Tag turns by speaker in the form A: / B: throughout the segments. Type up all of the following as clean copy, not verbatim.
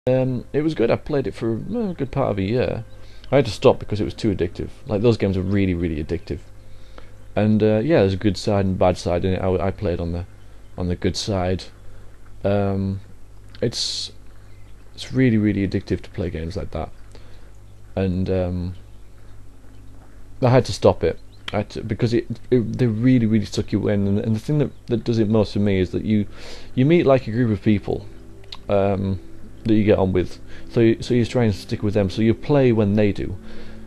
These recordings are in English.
A: It was good. I played it for a good part of a year. I had to stop because it was too addictive. Like those games are really, really addictive. And yeah, there's a good side and bad side in it. I played on the good side. Um, it's it's really, really addictive to play games like that. And I had to stop it. Because they really, really suck you in. And the thing that does it most for me is that you meet like a group of people. That you get on with, so you try and stick with them. So you play when they do,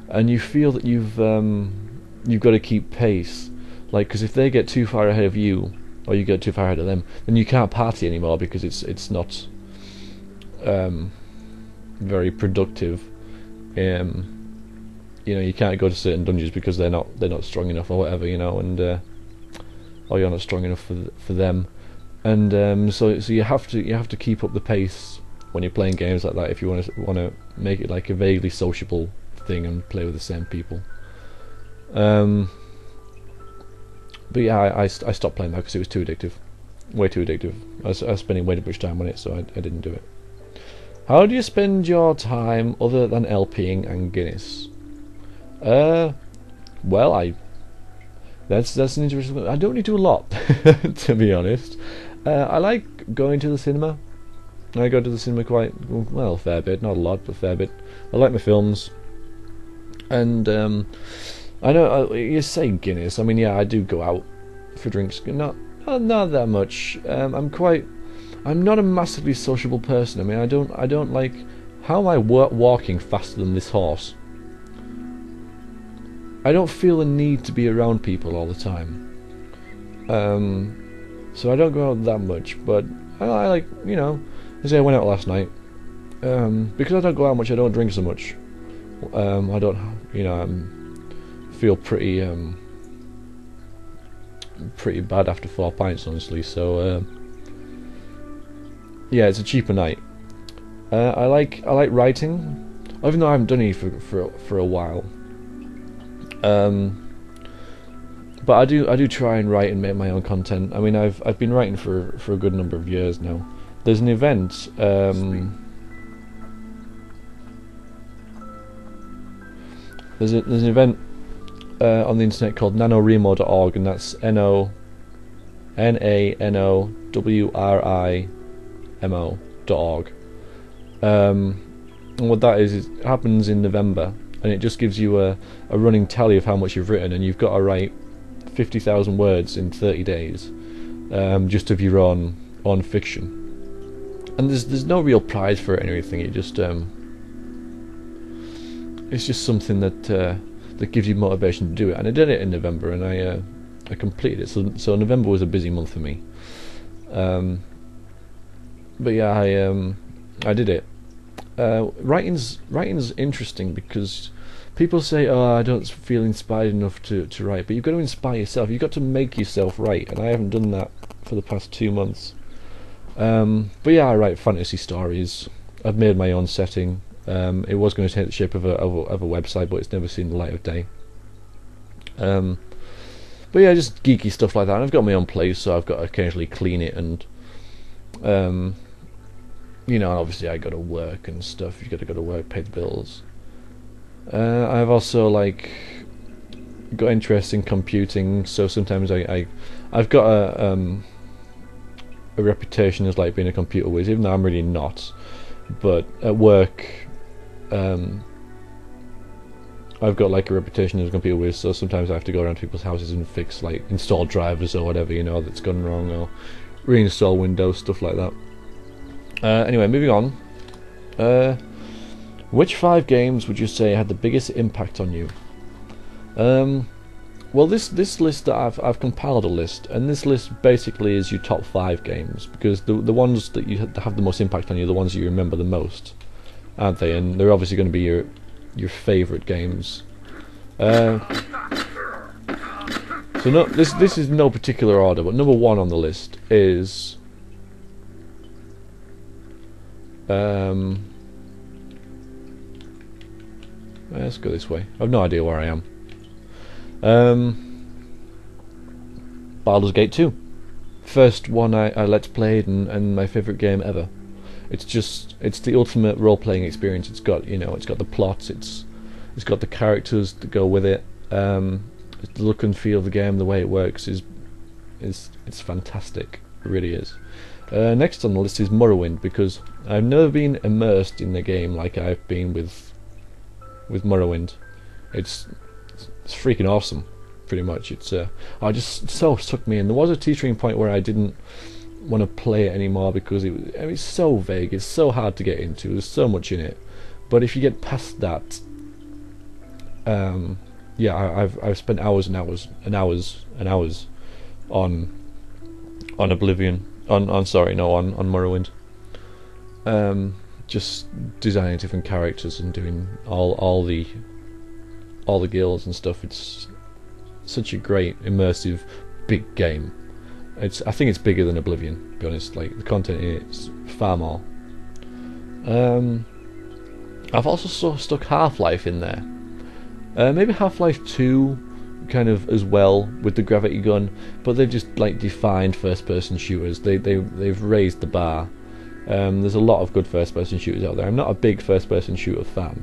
A: and you feel that you've got to keep pace. Like, because if they get too far ahead of you, or you get too far ahead of them, then you can't party anymore because it's not very productive. You can't go to certain dungeons because they're not strong enough or whatever, and or you're not strong enough for them, and so you have to keep up the pace when you're playing games like that if you want to make it like a vaguely sociable thing and play with the same people. But yeah, I stopped playing that because it was too addictive, way too addictive. I was spending way too much time on it, so I didn't do it. How do you spend your time other than LPing and Guinness? Well, that's an interesting. I don't really do a lot, to be honest. I like going to the cinema. I go to the cinema quite well, a fair bit, not a lot, but a fair bit. I like my films, and I know you say Guinness. I mean, yeah, I do go out for drinks, not that much. I'm not a massively sociable person. I mean, I don't like. How am I walking faster than this horse? I don't feel the need to be around people all the time. So I don't go out that much, but I like, I say I went out last night. Because I don't go out much, I don't drink so much. I don't, feel pretty bad after 4 pints, honestly. So yeah, it's a cheaper night. I like writing, even though I haven't done any for a while. But I do try and write and make my own content. I mean, I've been writing for a good number of years now. There's an event. There's an event on the internet called nanorimo.org, and that's NaNoWrimo.org. And what that is, it happens in November, and it just gives you a running tally of how much you've written, and you've got to write 50,000 words in 30 days, just of your own fiction. And there's no real prize for it or anything. It just it's just something that gives you motivation to do it. And I did it in November, and I completed it. So November was a busy month for me. But yeah, I did it. Writing's interesting because people say, "Oh, I don't feel inspired enough to write," but you've got to inspire yourself. You've got to make yourself write, and I haven't done that for the past 2 months. But yeah, I write fantasy stories. I've made my own setting. It was going to take the shape of a website, but it's never seen the light of day. But yeah, just geeky stuff like that. And I've got my own place, so I've got to occasionally clean it, and obviously I got to work and stuff. You got to go to work, pay the bills. I've also got interest in computing, so sometimes I've got a reputation as being a computer whiz, even though I'm really not. But at work, I've got a reputation as a computer whiz, so sometimes I have to go around to people's houses and fix install drivers or whatever that's gone wrong, or reinstall Windows, stuff like that. Anyway, moving on. Which 5 games would you say had the biggest impact on you? Well, this list that I've compiled a list, and this list basically is your top 5 games, because the ones that you have the most impact on you are the ones that you remember the most, aren't they? And they're obviously going to be your favourite games. So no, this is no particular order, but number 1 on the list is let's go this way. I've no idea where I am. Baldur's Gate 2. First one I let's played, and my favourite game ever. it's the ultimate role-playing experience. It's got, you know, it's got the plot, it's got the characters that go with it. The look and feel of the game, the way it works is it's fantastic. It really is. Next on the list is Morrowind, because I've never been immersed in the game like I've been with Morrowind. It's freaking awesome, pretty much. It's I just so sucked me in. There was a teetering point where I didn't want to play it anymore because it's so vague. It's so hard to get into. There's so much in it. But if you get past that, yeah, I've spent hours and hours and hours and hours on Oblivion. On Morrowind. Just designing different characters and doing all the guilds and stuff. It's such a great, immersive, big game. I think it's bigger than Oblivion, to be honest. Like, the content in it's far more. I've also stuck Half-Life in there. Maybe Half-Life 2 kind of as well, with the gravity gun, but they've just like defined first-person shooters. They've raised the bar. There's a lot of good first-person shooters out there. I'm not a big first-person shooter fan,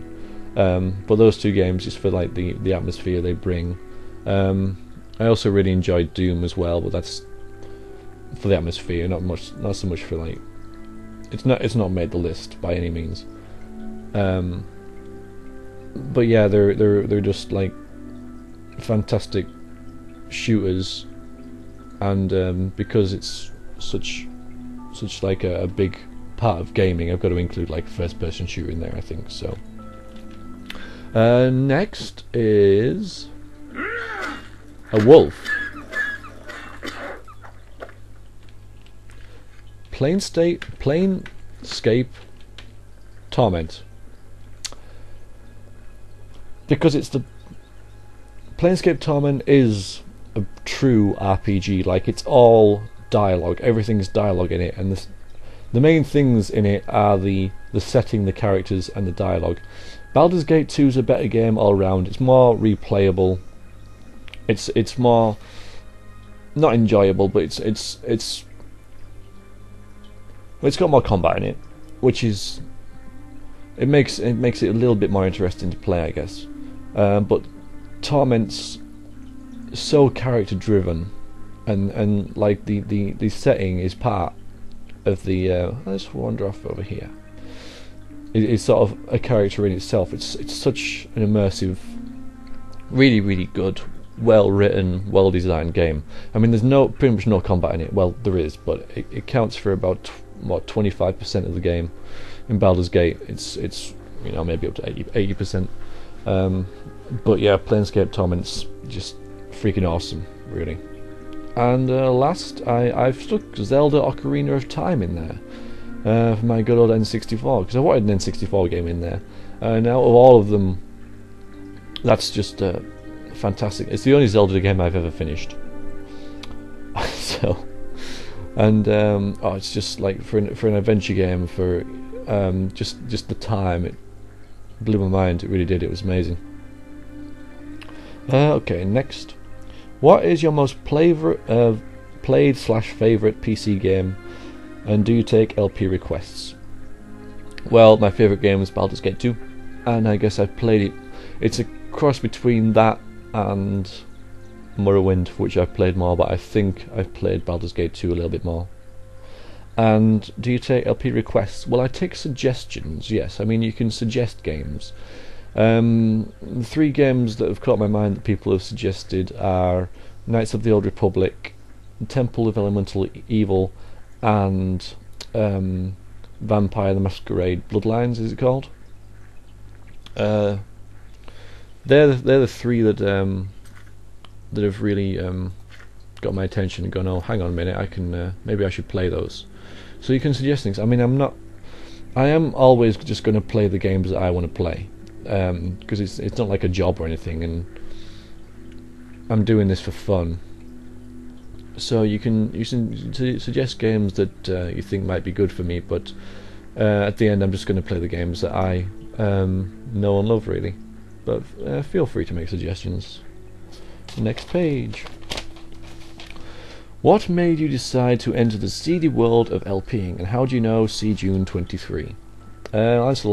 A: but those two games, just for like the atmosphere they bring. I also really enjoyed Doom as well, but that's for the atmosphere, not so much for like it's not made the list by any means. But yeah, they're just like fantastic shooters, and because it's such like a big part of gaming, I've got to include like first person shooter in there, I think so. Next is a wolf. Planescape Torment, because it's the Planescape Torment is a true RPG. Like, it's all dialogue. Everything's dialogue in it, and the main things in it are the setting, the characters, and the dialogue. Baldur's Gate 2 is a better game all round. It's more replayable. It's more not enjoyable, but it's got more combat in it, which is it makes it a little bit more interesting to play, I guess. But Torment's so character driven, and like the setting is part of the let's wander off over here. It's sort of a character in itself. It's such an immersive, really, really good, well written, well designed game. I mean, there's pretty much no combat in it. Well, there is, but it counts for about 25% of the game. In Baldur's Gate, it's you know, maybe up to 80%. But yeah, Planescape Torment's just freaking awesome, really. And last, I've stuck Zelda Ocarina of Time in there for my good old N64, because I wanted an N64 game in there. And out of all of them, that's just fantastic. It's the only Zelda game I've ever finished. So, and it's just like for an adventure game, for just the time, it blew my mind. It really did. It was amazing. Okay, next. What is your most played/favorite PC game, and do you take LP requests? Well, my favourite game is Baldur's Gate 2, and I guess I've played it. It's a cross between that and Morrowind, which I've played more, but I think I've played Baldur's Gate 2 a little bit more. And do you take LP requests? Well, I take suggestions, yes. I mean, you can suggest games. The 3 games that have caught my mind that people have suggested are Knights of the Old Republic, Temple of Elemental Evil, and Vampire the Masquerade Bloodlines, is it called? They're the 3 that have really got my attention and gone, oh, hang on a minute, I can maybe I should play those. So you can suggest things. I mean, I am always just going to play the games that I want to play, because it's not like a job or anything, and I'm doing this for fun. So you can suggest games that you think might be good for me, but at the end I'm just going to play the games that I know and love, really. But feel free to make suggestions. Next page. What made you decide to enter the seedy world of LPing, and how do you know see June 23? That's a